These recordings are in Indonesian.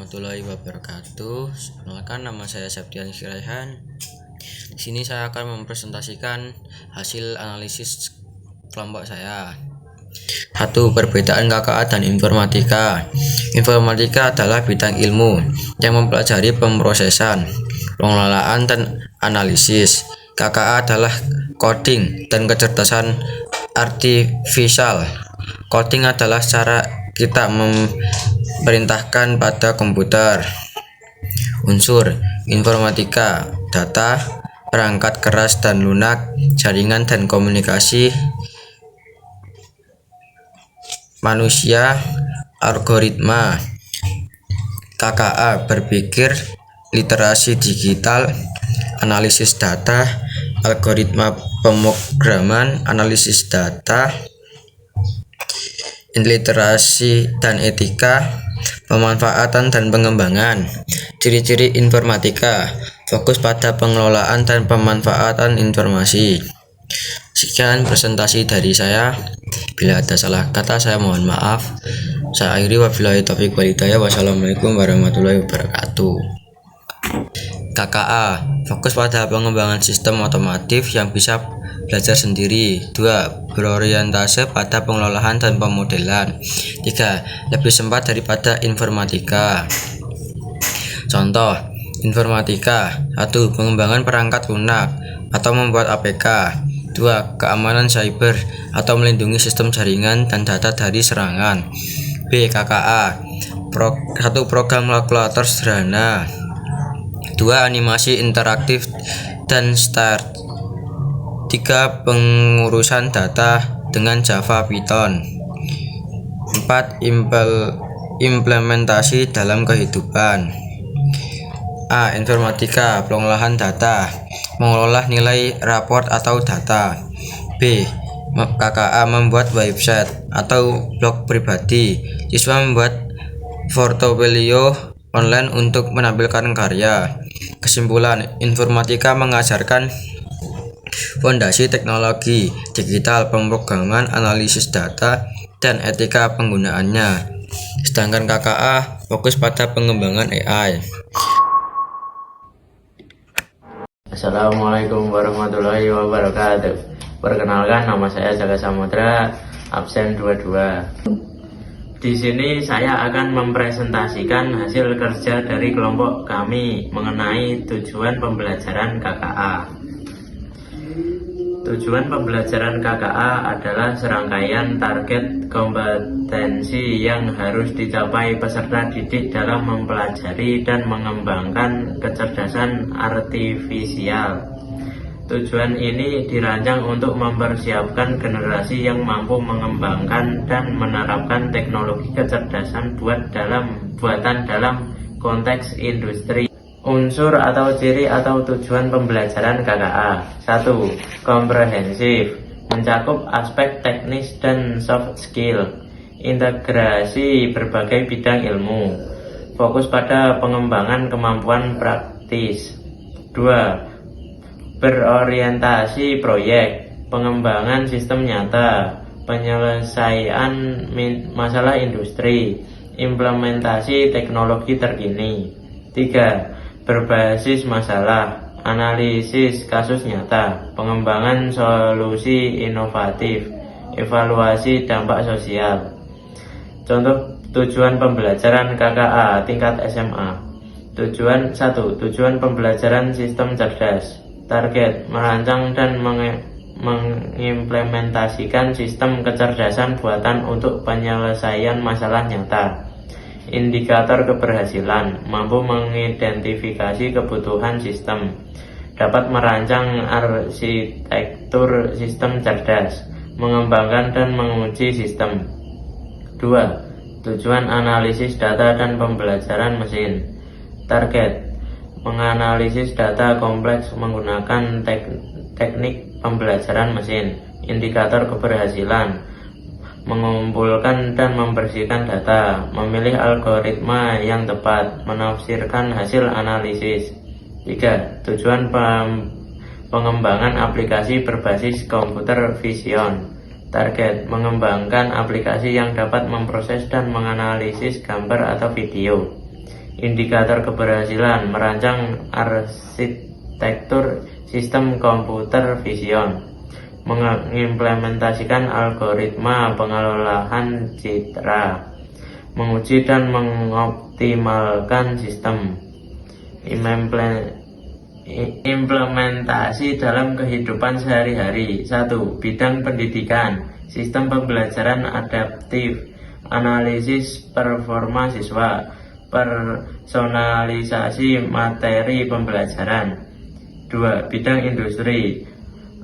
warahmatullahi wabarakatuh. Perkenalkan, nama saya Septian Siraihan. Di sini saya akan mempresentasikan hasil analisis kelompok saya. 1. Perbedaan KKA dan informatika. Informatika adalah bidang ilmu yang mempelajari pemrosesan, pengelolaan, dan analisis. KKA adalah coding dan kecerdasan artifisial. Coding adalah cara kita memerintahkan pada komputer. Unsur informatika: data, perangkat keras dan lunak, jaringan dan komunikasi manusia, algoritma. KKA: berpikir, literasi digital, analisis data, algoritma pemrograman, analisis data, literasi dan etika, pemanfaatan dan pengembangan. Ciri-ciri informatika: fokus pada pengelolaan dan pemanfaatan informasi. Sekian presentasi dari saya. Bila ada salah kata, saya mohon maaf. Saya akhiri, wabillahi taufiq wal hidayah. Wassalamualaikum warahmatullahi wabarakatuh. KKA: fokus pada pengembangan sistem otomotif yang bisa belajar sendiri. 2. Berorientasi pada pengelolaan dan pemodelan. 3. Lebih sempat daripada informatika. Contoh informatika: 1. Pengembangan perangkat lunak atau membuat APK. 2. Keamanan cyber atau melindungi sistem jaringan dan data dari serangan. B. KKA: 1. Program kalkulator sederhana. 2. Animasi interaktif dan start. 3. Pengurusan data dengan Java Python. 4. Implementasi dalam kehidupan. A. Informatika: pengolahan data, mengolah nilai raport atau data. B. KKA: membuat website atau blog pribadi. Siswa membuat portofolio online untuk menampilkan karya. Kesimpulan: informatika mengajarkan fondasi teknologi digital, pemrograman, analisis data, dan etika penggunaannya. Sedangkan KKA fokus pada pengembangan AI. Assalamualaikum warahmatullahi wabarakatuh. Perkenalkan, nama saya Jaka Samudra, absen 22. Di sini saya akan mempresentasikan hasil kerja dari kelompok kami mengenai tujuan pembelajaran KKA. Tujuan pembelajaran KKA adalah serangkaian target kompetensi yang harus dicapai peserta didik dalam mempelajari dan mengembangkan kecerdasan artifisial. Tujuan ini dirancang untuk mempersiapkan generasi yang mampu mengembangkan dan menerapkan teknologi kecerdasan buatan dalam konteks industri. Unsur atau ciri atau tujuan pembelajaran KKA. 1. Komprehensif, mencakup aspek teknis dan soft skill, integrasi berbagai bidang ilmu, fokus pada pengembangan kemampuan praktis. 2. Berorientasi proyek, pengembangan sistem nyata, penyelesaian masalah industri, implementasi teknologi terkini. 3. Berbasis masalah, analisis kasus nyata, pengembangan solusi inovatif, evaluasi dampak sosial. Contoh tujuan pembelajaran KKA tingkat SMA. 1. Tujuan pembelajaran sistem cerdas. Target: merancang dan mengimplementasikan sistem kecerdasan buatan untuk penyelesaian masalah nyata. Indikator keberhasilan: mampu mengidentifikasi kebutuhan sistem, dapat merancang arsitektur sistem cerdas, mengembangkan dan menguji sistem. 2. Tujuan analisis data dan pembelajaran mesin. Target: menganalisis data kompleks menggunakan teknik pembelajaran mesin. Indikator keberhasilan: mengumpulkan dan membersihkan data, memilih algoritma yang tepat, menafsirkan hasil analisis. 3. Tujuan pengembangan aplikasi berbasis computer vision. Target: mengembangkan aplikasi yang dapat memproses dan menganalisis gambar atau video. Indikator keberhasilan merancang arsitektur sistem komputer vision, mengimplementasikan algoritma pengelolaan citra, menguji dan mengoptimalkan sistem, implementasi dalam kehidupan sehari-hari. 1. Bidang pendidikan, sistem pembelajaran adaptif, analisis performa siswa, personalisasi materi pembelajaran. 2. Bidang industri,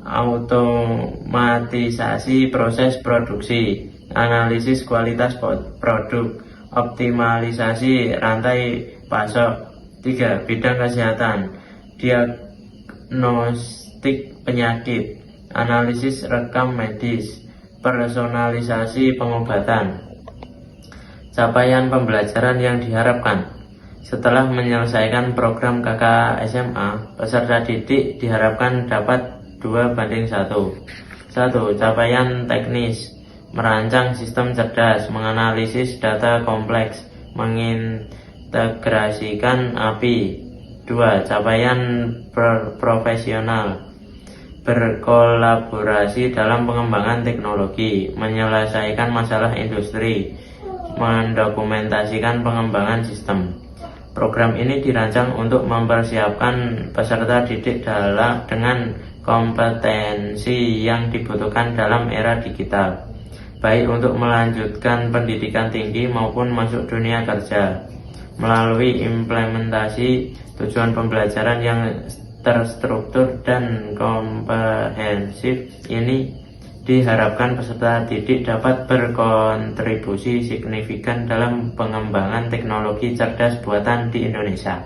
automatisasi proses produksi, analisis kualitas produk, optimalisasi rantai pasok. 3. Bidang kesehatan, diagnostik penyakit, analisis rekam medis, personalisasi pengobatan. Capaian pembelajaran yang diharapkan. Setelah menyelesaikan program KKA SMA, peserta didik diharapkan dapat 2:1. 1. Capaian teknis, merancang sistem cerdas, menganalisis data kompleks, mengintegrasikan API. 2. Capaian profesional, berkolaborasi dalam pengembangan teknologi, menyelesaikan masalah industri, mendokumentasikan pengembangan sistem. Program ini dirancang untuk mempersiapkan peserta didik dengan kompetensi yang dibutuhkan dalam era digital, baik untuk melanjutkan pendidikan tinggi maupun masuk dunia kerja. Melalui implementasi tujuan pembelajaran yang terstruktur dan komprehensif ini, diharapkan peserta didik dapat berkontribusi signifikan dalam pengembangan teknologi cerdas buatan di Indonesia.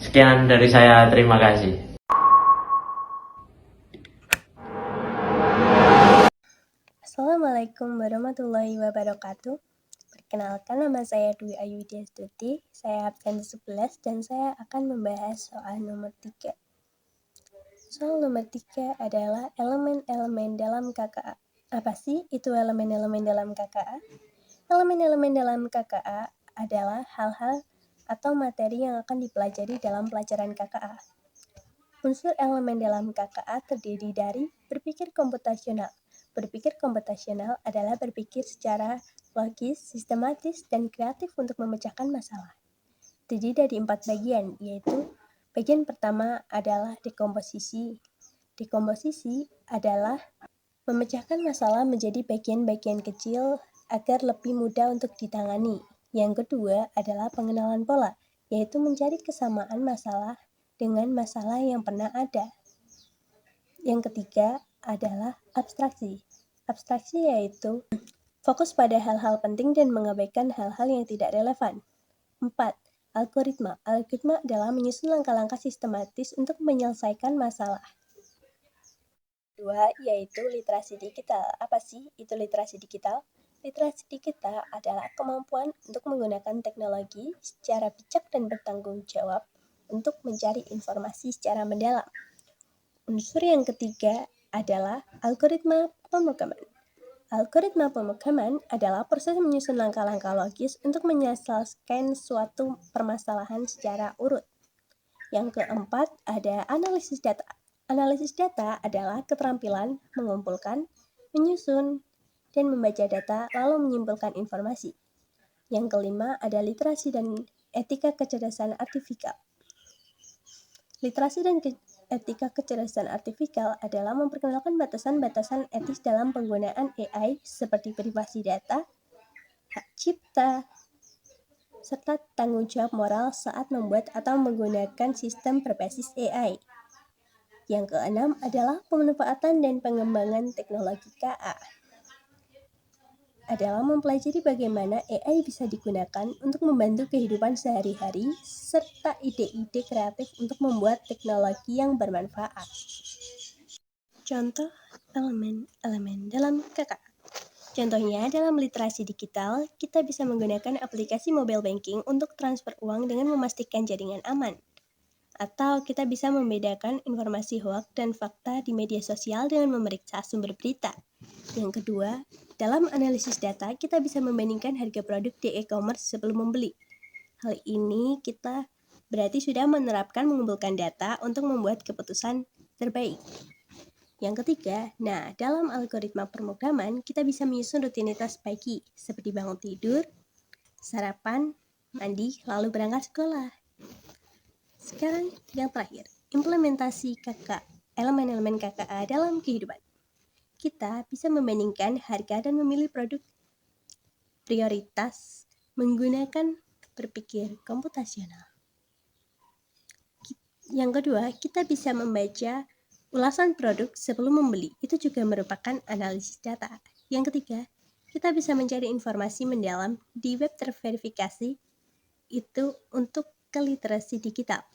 Sekian dari saya, terima kasih. Assalamualaikum warahmatullahi wabarakatuh. Perkenalkan, nama saya Dwi Ayu Destuti, saya absen 11 dan saya akan membahas soal nomor 3. Soal nomor 3 adalah elemen-elemen dalam KKA. Apa sih itu elemen-elemen dalam KKA? Elemen-elemen dalam KKA adalah hal-hal atau materi yang akan dipelajari dalam pelajaran KKA. Unsur elemen dalam KKA terdiri dari berpikir komputasional. Berpikir komputasional adalah berpikir secara logis, sistematis, dan kreatif untuk memecahkan masalah. Terdiri dari 4 bagian, yaitu bagian pertama adalah dekomposisi. Dekomposisi adalah memecahkan masalah menjadi bagian-bagian kecil agar lebih mudah untuk ditangani. Yang kedua adalah pengenalan pola, yaitu mencari kesamaan masalah dengan masalah yang pernah ada. Yang ketiga adalah abstraksi. Abstraksi yaitu fokus pada hal-hal penting dan mengabaikan hal-hal yang tidak relevan. 4. Algoritma. Algoritma adalah menyusun langkah-langkah sistematis untuk menyelesaikan masalah. 2. Yaitu literasi digital. Apa sih itu literasi digital? Literasi digital adalah kemampuan untuk menggunakan teknologi secara bijak dan bertanggung jawab untuk mencari informasi secara mendalam. Unsur yang ketiga adalah algoritma pemrograman. Algoritma pemrograman adalah proses menyusun langkah-langkah logis untuk menyelesaikan suatu permasalahan secara urut. Yang keempat ada analisis data. Analisis data adalah keterampilan mengumpulkan, menyusun, dan membaca data lalu menyimpulkan informasi. Yang kelima ada literasi dan etika kecerdasan artifisial. Literasi dan etika kecerdasan artifisial adalah memperkenalkan batasan-batasan etis dalam penggunaan AI seperti privasi data, hak cipta, serta tanggung jawab moral saat membuat atau menggunakan sistem berbasis AI. Yang keenam adalah pemanfaatan dan pengembangan teknologi KA. Adalah mempelajari bagaimana AI bisa digunakan untuk membantu kehidupan sehari-hari serta ide-ide kreatif untuk membuat teknologi yang bermanfaat. Contoh elemen-elemen dalam KKA. Contohnya dalam literasi digital, kita bisa menggunakan aplikasi mobile banking untuk transfer uang dengan memastikan jaringan aman. Atau kita bisa membedakan informasi hoaks dan fakta di media sosial dengan memeriksa sumber berita. Yang kedua, dalam analisis data, kita bisa membandingkan harga produk di e-commerce sebelum membeli. Hal ini kita berarti sudah menerapkan mengumpulkan data untuk membuat keputusan terbaik. Yang ketiga, dalam algoritma pemrograman kita bisa menyusun rutinitas pagi seperti bangun tidur, sarapan, mandi, lalu berangkat sekolah. Sekarang yang terakhir, implementasi elemen-elemen KKA dalam kehidupan. Kita bisa membandingkan harga dan memilih produk prioritas menggunakan berpikir komputasional. Yang kedua, kita bisa membaca ulasan produk sebelum membeli. Itu juga merupakan analisis data. Yang ketiga, kita bisa mencari informasi mendalam di web terverifikasi. Itu untuk literasi digital.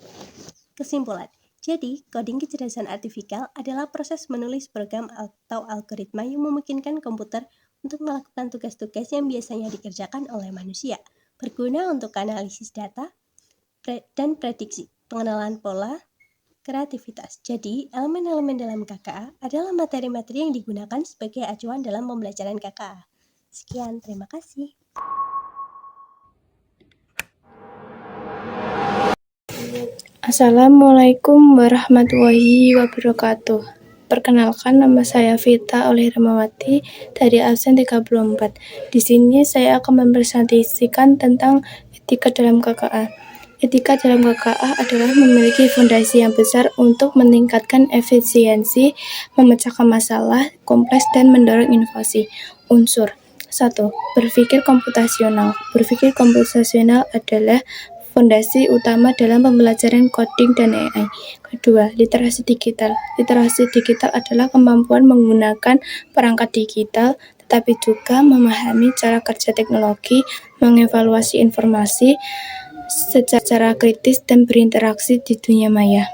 Kesimpulan, jadi coding kecerdasan artifisial adalah proses menulis program atau algoritma yang memungkinkan komputer untuk melakukan tugas-tugas yang biasanya dikerjakan oleh manusia, berguna untuk analisis data dan prediksi, pengenalan pola, kreativitas. Jadi, elemen-elemen dalam KKA adalah materi-materi yang digunakan sebagai acuan dalam pembelajaran KKA. Sekian, terima kasih. Assalamualaikum warahmatullahi wabarakatuh. Perkenalkan, nama saya Vita Oleh Ramawati dari absen 34. Di sini saya akan mempresentasikan tentang etika dalam KKA. Etika dalam KKA adalah memiliki fondasi yang besar untuk meningkatkan efisiensi, memecahkan masalah kompleks, dan mendorong inovasi. Unsur 1. Berpikir komputasional. Berpikir komputasional adalah fondasi utama dalam pembelajaran coding dan AI. Kedua, literasi digital. Literasi digital adalah kemampuan menggunakan perangkat digital, tetapi juga memahami cara kerja teknologi, mengevaluasi informasi secara kritis, dan berinteraksi di dunia maya.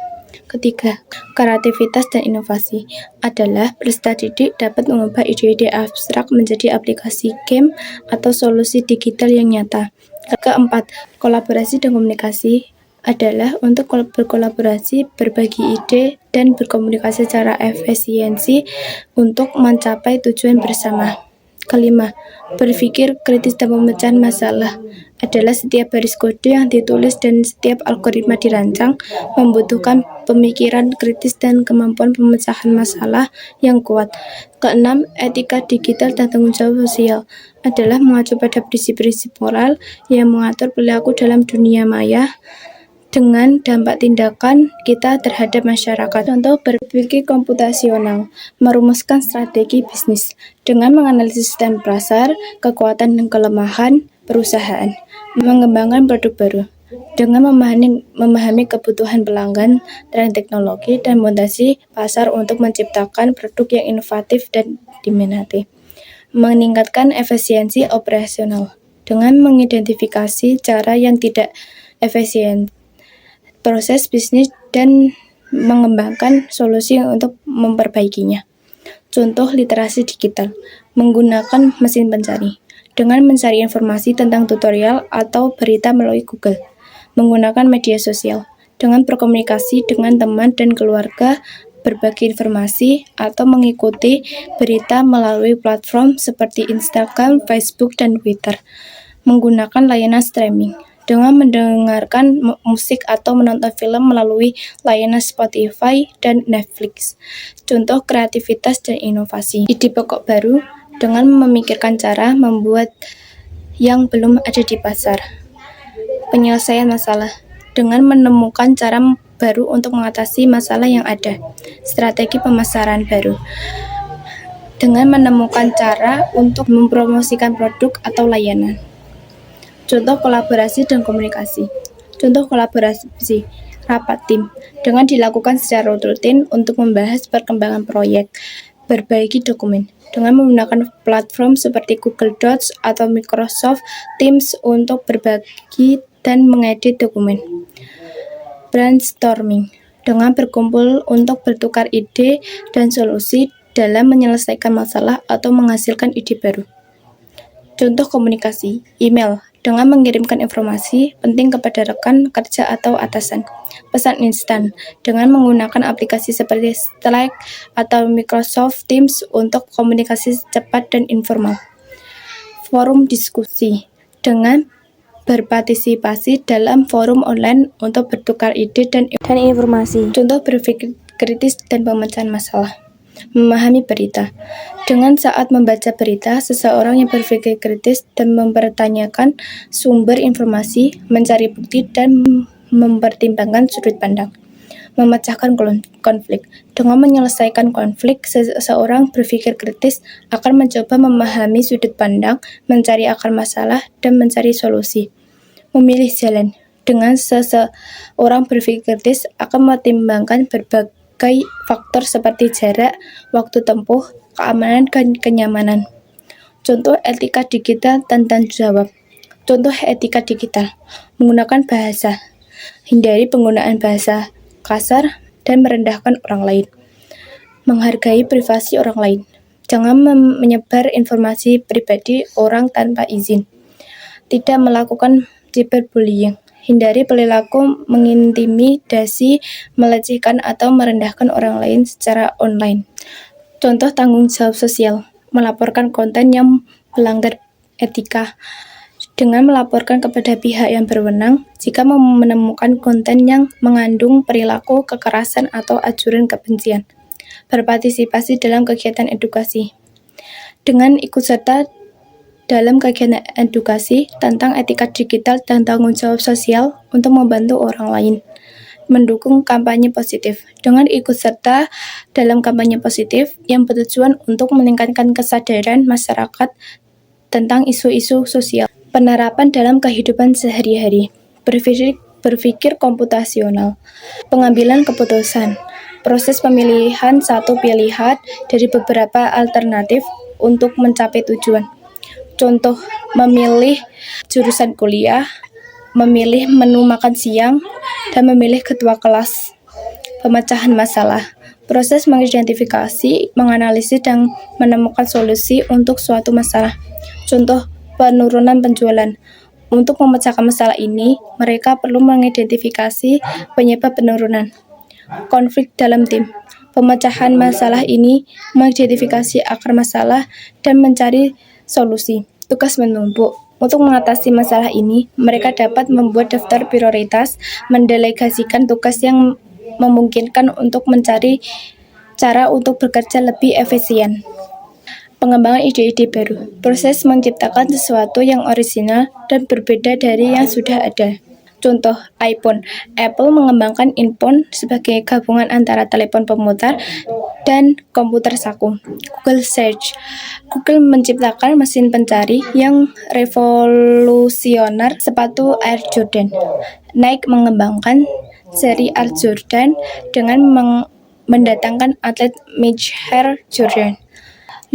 Ketiga, kreativitas dan inovasi adalah peserta didik dapat mengubah ide-ide abstrak menjadi aplikasi game atau solusi digital yang nyata. Keempat, kolaborasi dan komunikasi adalah untuk berkolaborasi, berbagi ide, dan berkomunikasi secara efisiensi untuk mencapai tujuan bersama. Kelima, berpikir kritis dan pemecahan masalah adalah setiap baris kode yang ditulis dan setiap algoritma dirancang membutuhkan pemikiran kritis dan kemampuan pemecahan masalah yang kuat. Keenam, etika digital dan tanggung jawab sosial adalah mengacu pada prinsip-prinsip moral yang mengatur perilaku dalam dunia maya dengan dampak tindakan kita terhadap masyarakat. Contoh berpikir komputasional, merumuskan strategi bisnis dengan menganalisis sistem pasar, kekuatan dan kelemahan perusahaan, mengembangkan produk baru dengan memahami kebutuhan pelanggan, tren teknologi, dan mutasi pasar untuk menciptakan produk yang inovatif dan diminati. Meningkatkan efisiensi operasional dengan mengidentifikasi cara yang tidak efisien proses bisnis dan mengembangkan solusi untuk memperbaikinya. Contoh literasi digital, menggunakan mesin pencari dengan mencari informasi tentang tutorial atau berita melalui Google, menggunakan media sosial dengan berkomunikasi dengan teman dan keluarga, berbagi informasi atau mengikuti berita melalui platform seperti Instagram, Facebook, dan Twitter, menggunakan layanan streaming dengan mendengarkan musik atau menonton film melalui layanan Spotify dan Netflix. Contoh kreativitas dan inovasi. Ide pokok baru dengan memikirkan cara membuat yang belum ada di pasar. Penyelesaian masalah dengan menemukan cara baru untuk mengatasi masalah yang ada. Strategi pemasaran baru dengan menemukan cara untuk mempromosikan produk atau layanan. Contoh kolaborasi dan komunikasi. Contoh kolaborasi, rapat tim, dengan dilakukan secara rutin untuk membahas perkembangan proyek, berbagi dokumen, dengan menggunakan platform seperti Google Docs atau Microsoft Teams untuk berbagi dan mengedit dokumen. Brainstorming, dengan berkumpul untuk bertukar ide dan solusi dalam menyelesaikan masalah atau menghasilkan ide baru. Contoh komunikasi, email, dengan mengirimkan informasi penting kepada rekan kerja atau atasan. Pesan instan, dengan menggunakan aplikasi seperti Slack atau Microsoft Teams untuk komunikasi cepat dan informal. Forum diskusi, dengan berpartisipasi dalam forum online untuk bertukar ide dan informasi. Contoh berpikir kritis dan pemecahan masalah. Memahami berita. Dengan saat membaca berita, seseorang yang berpikir kritis dan mempertanyakan sumber informasi, mencari bukti dan mempertimbangkan sudut pandang. Memecahkan konflik. Dengan menyelesaikan konflik, seseorang berpikir kritis akan mencoba memahami sudut pandang, mencari akar masalah, dan mencari solusi. Memilih jalan. Dengan seseorang berpikir kritis akan mempertimbangkan berbagai faktor seperti jarak, waktu tempuh, keamanan, dan kenyamanan. Contoh etika digital tentang jawab. Contoh etika digital. Menggunakan bahasa. Hindari penggunaan bahasa kasar dan merendahkan orang lain. Menghargai privasi orang lain. Jangan menyebar informasi pribadi orang tanpa izin. Tidak melakukan cyberbullying. Hindari perilaku mengintimidasi, melecehkan atau merendahkan orang lain secara online. Contoh tanggung jawab sosial. Melaporkan konten yang melanggar etika. Dengan melaporkan kepada pihak yang berwenang jika menemukan konten yang mengandung perilaku kekerasan atau ajaran kebencian. Berpartisipasi dalam kegiatan edukasi. Dengan ikut serta dalam kegiatan edukasi tentang etika digital dan tanggung jawab sosial untuk membantu orang lain. Mendukung kampanye positif. Dengan ikut serta dalam kampanye positif yang bertujuan untuk meningkatkan kesadaran masyarakat tentang isu-isu sosial. Penerapan dalam kehidupan sehari-hari. Berpikir komputasional. Pengambilan keputusan. Proses pemilihan satu pilihan dari beberapa alternatif untuk mencapai tujuan. Contoh, memilih jurusan kuliah, memilih menu makan siang, dan memilih ketua kelas. Pemecahan masalah. Proses mengidentifikasi, menganalisis, dan menemukan solusi untuk suatu masalah. Contoh, penurunan penjualan. Untuk memecahkan masalah ini, mereka perlu mengidentifikasi penyebab penurunan. Konflik dalam tim. Pemecahan masalah ini mengidentifikasi akar masalah dan mencari solusi. Tugas menumpuk. Untuk mengatasi masalah ini, mereka dapat membuat daftar prioritas, mendelegasikan tugas yang memungkinkan untuk mencari cara untuk bekerja lebih efisien. Pengembangan ide-ide baru. Proses menciptakan sesuatu yang orisinal dan berbeda dari yang sudah ada. Contoh, iPhone. Apple mengembangkan iPhone sebagai gabungan antara telepon pemutar dan komputer saku. Google Search. Google menciptakan mesin pencari yang revolusioner sepatu Air Jordan. Nike mengembangkan seri Air Jordan dengan mendatangkan atlet Michael Jordan.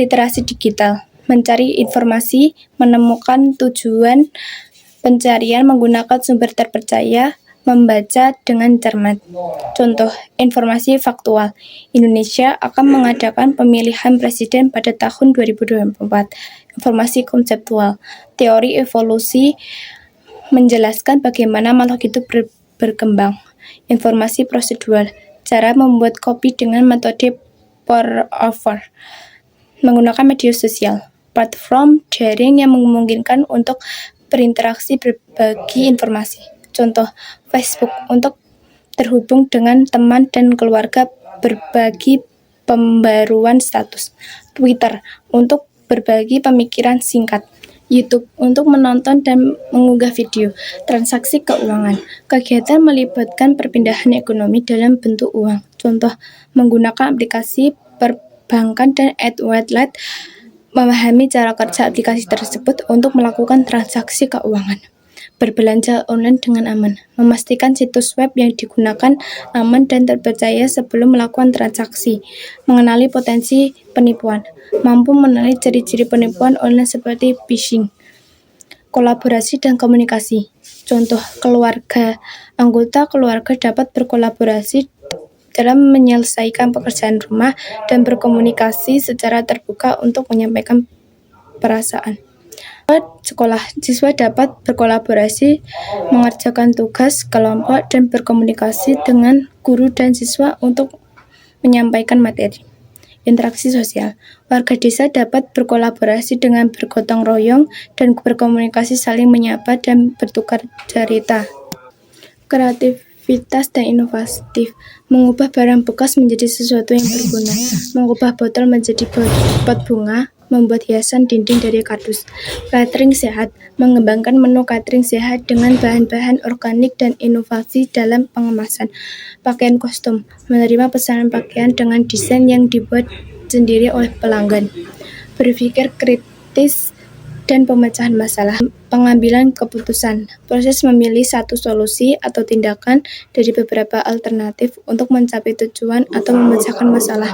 Literasi digital. Mencari informasi, menemukan tujuan pencarian menggunakan sumber terpercaya, membaca dengan cermat. Contoh, informasi faktual. Indonesia akan mengadakan pemilihan presiden pada tahun 2024. Informasi konseptual. Teori evolusi menjelaskan bagaimana makhluk hidup berkembang. Informasi prosedural. Cara membuat kopi dengan metode pour-over. Menggunakan media sosial. Platform daring yang memungkinkan untuk berinteraksi berbagi informasi. Contoh, Facebook untuk terhubung dengan teman dan keluarga berbagi pembaruan status. Twitter untuk berbagi pemikiran singkat. YouTube untuk menonton dan mengunggah video. Transaksi keuangan. Kegiatan melibatkan perpindahan ekonomi dalam bentuk uang. Contoh, menggunakan aplikasi perbankan dan e-wallet. Memahami cara kerja aplikasi tersebut untuk melakukan transaksi keuangan. Berbelanja online dengan aman. Memastikan situs web yang digunakan aman dan terpercaya sebelum melakukan transaksi. Mengenali potensi penipuan. Mampu mengenali ciri-ciri penipuan online seperti phishing. Kolaborasi dan komunikasi. Contoh, keluarga. Anggota keluarga dapat berkolaborasi dalam menyelesaikan pekerjaan rumah dan berkomunikasi secara terbuka untuk menyampaikan perasaan. Sekolah, siswa dapat berkolaborasi, mengerjakan tugas kelompok, dan berkomunikasi dengan guru dan siswa untuk menyampaikan materi. interaksi sosial. Warga desa dapat berkolaborasi dengan bergotong royong dan berkomunikasi saling menyapa dan bertukar cerita. Kreativitas dan inovatif, mengubah barang bekas menjadi sesuatu yang berguna, mengubah botol menjadi pot bunga, membuat hiasan dinding dari kardus. Catering sehat, mengembangkan menu catering sehat dengan bahan-bahan organik dan inovasi dalam pengemasan. Pakaian kostum, menerima pesanan pakaian dengan desain yang dibuat sendiri oleh pelanggan. Berpikir kritis dan pemecahan masalah. Pengambilan keputusan, proses memilih satu solusi atau tindakan dari beberapa alternatif untuk mencapai tujuan atau memecahkan masalah.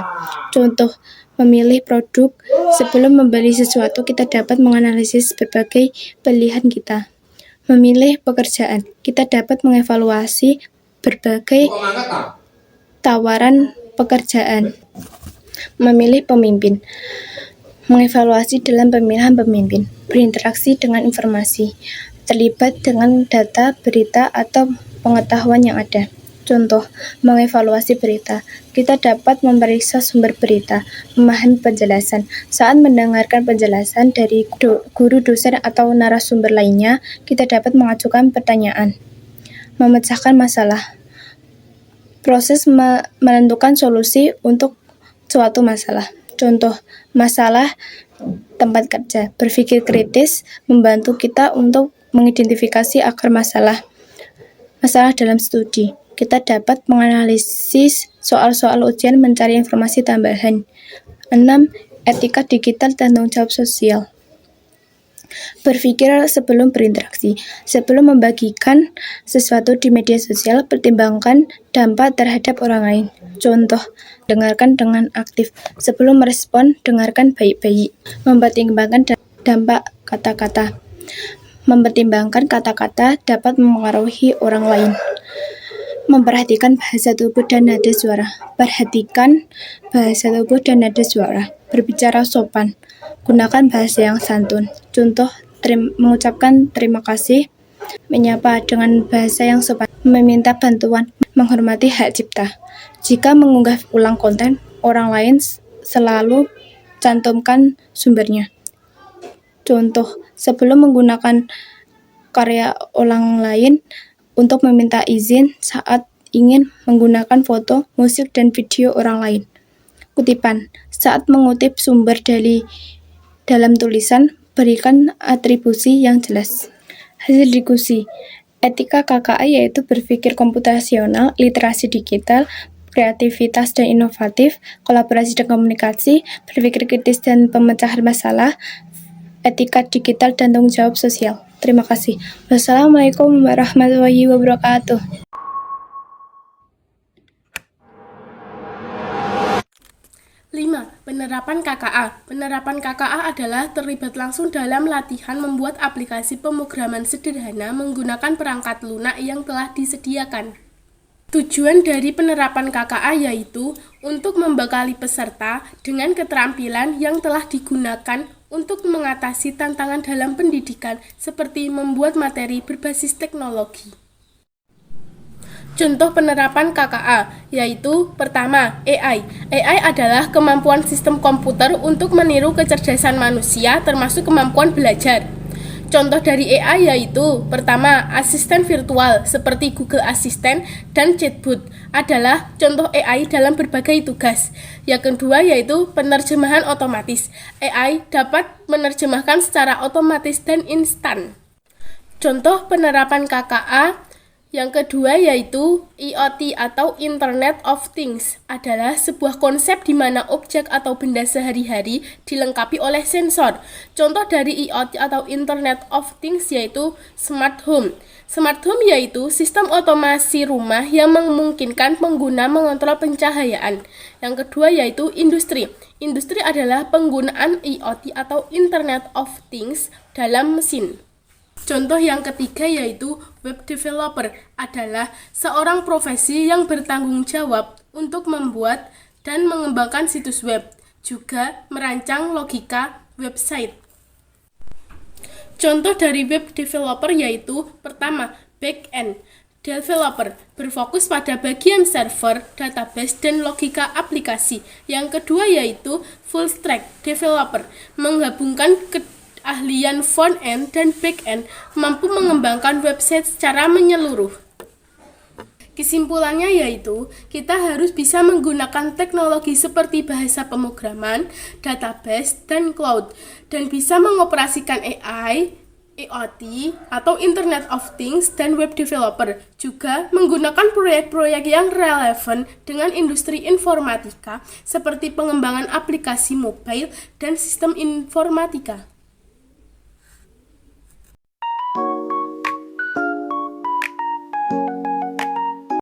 Contoh, memilih produk. Sebelum membeli sesuatu, kita dapat menganalisis berbagai pilihan kita. Memilih pekerjaan, kita dapat mengevaluasi berbagai tawaran pekerjaan. Memilih pemimpin, mengevaluasi dalam pemilihan pemimpin. Berinteraksi dengan informasi, terlibat dengan data, berita, atau pengetahuan yang ada. Contoh, mengevaluasi berita. Kita dapat memeriksa sumber berita, memahami penjelasan. Saat mendengarkan penjelasan dari guru, dosen, atau narasumber lainnya, kita dapat mengajukan pertanyaan. Memecahkan masalah. Proses menentukan solusi untuk suatu masalah. Contoh, masalah tempat kerja. Berpikir kritis membantu kita untuk mengidentifikasi akar masalah. Masalah dalam studi. Kita dapat menganalisis soal-soal ujian, mencari informasi tambahan. 6. Etika digital dan tanggung jawab sosial. Berpikir sebelum berinteraksi. Sebelum membagikan sesuatu di media sosial, pertimbangkan dampak terhadap orang lain. Contoh, dengarkan dengan aktif. Sebelum merespon, dengarkan baik-baik. Mempertimbangkan dampak kata-kata. Mempertimbangkan kata-kata dapat mempengaruhi orang lain. Memperhatikan bahasa tubuh dan nada suara. Perhatikan bahasa tubuh dan nada suara. Berbicara sopan. Gunakan bahasa yang santun. Contoh, mengucapkan terima kasih, menyapa dengan bahasa yang sopan, meminta bantuan, menghormati hak cipta. Jika mengunggah ulang konten, orang lain selalu cantumkan sumbernya. Contoh, sebelum menggunakan karya orang lain, untuk meminta izin saat ingin menggunakan foto, musik, dan video orang lain. Kutipan, saat mengutip sumber dari dalam tulisan, berikan atribusi yang jelas. Hasil diskusi, etika KKA yaitu berpikir komputasional, literasi digital, kreativitas dan inovatif, kolaborasi dan komunikasi, berpikir kritis dan pemecahan masalah, etika digital dan tanggung jawab sosial. Terima kasih. Wassalamualaikum warahmatullahi wabarakatuh. Penerapan KKA. Penerapan KKA adalah terlibat langsung dalam latihan membuat aplikasi pemrograman sederhana menggunakan perangkat lunak yang telah disediakan. Tujuan dari penerapan KKA yaitu untuk membekali peserta dengan keterampilan yang telah digunakan untuk mengatasi tantangan dalam pendidikan seperti membuat materi berbasis teknologi. Contoh penerapan KKA yaitu pertama, AI. AI adalah kemampuan sistem komputer untuk meniru kecerdasan manusia termasuk kemampuan belajar. Contoh dari AI yaitu pertama, asisten virtual seperti Google Assistant dan chatbot adalah contoh AI dalam berbagai tugas. Yang kedua yaitu penerjemahan otomatis. AI dapat menerjemahkan secara otomatis dan instan. Contoh penerapan KKA yang kedua yaitu IoT atau Internet of Things adalah sebuah konsep di mana objek atau benda sehari-hari dilengkapi oleh sensor. Contoh dari IoT atau Internet of Things yaitu Smart Home. Smart Home yaitu sistem otomasi rumah yang memungkinkan pengguna mengontrol pencahayaan. Yang kedua yaitu industri. Industri adalah penggunaan IoT atau Internet of Things dalam mesin. Contoh yang ketiga yaitu web developer adalah seorang profesi yang bertanggung jawab untuk membuat dan mengembangkan situs web, juga merancang logika website. Contoh dari web developer yaitu pertama, back-end. developer berfokus pada bagian server, database, dan logika aplikasi. Yang kedua yaitu full stack developer, menggabungkan keahlian front end dan back end, mampu mengembangkan website secara menyeluruh. Kesimpulannya yaitu, kita harus bisa menggunakan teknologi seperti bahasa pemrograman, database, dan cloud, dan bisa mengoperasikan AI, IoT, atau Internet of Things, dan web developer. Juga menggunakan proyek-proyek yang relevan dengan industri informatika, seperti pengembangan aplikasi mobile dan sistem informatika.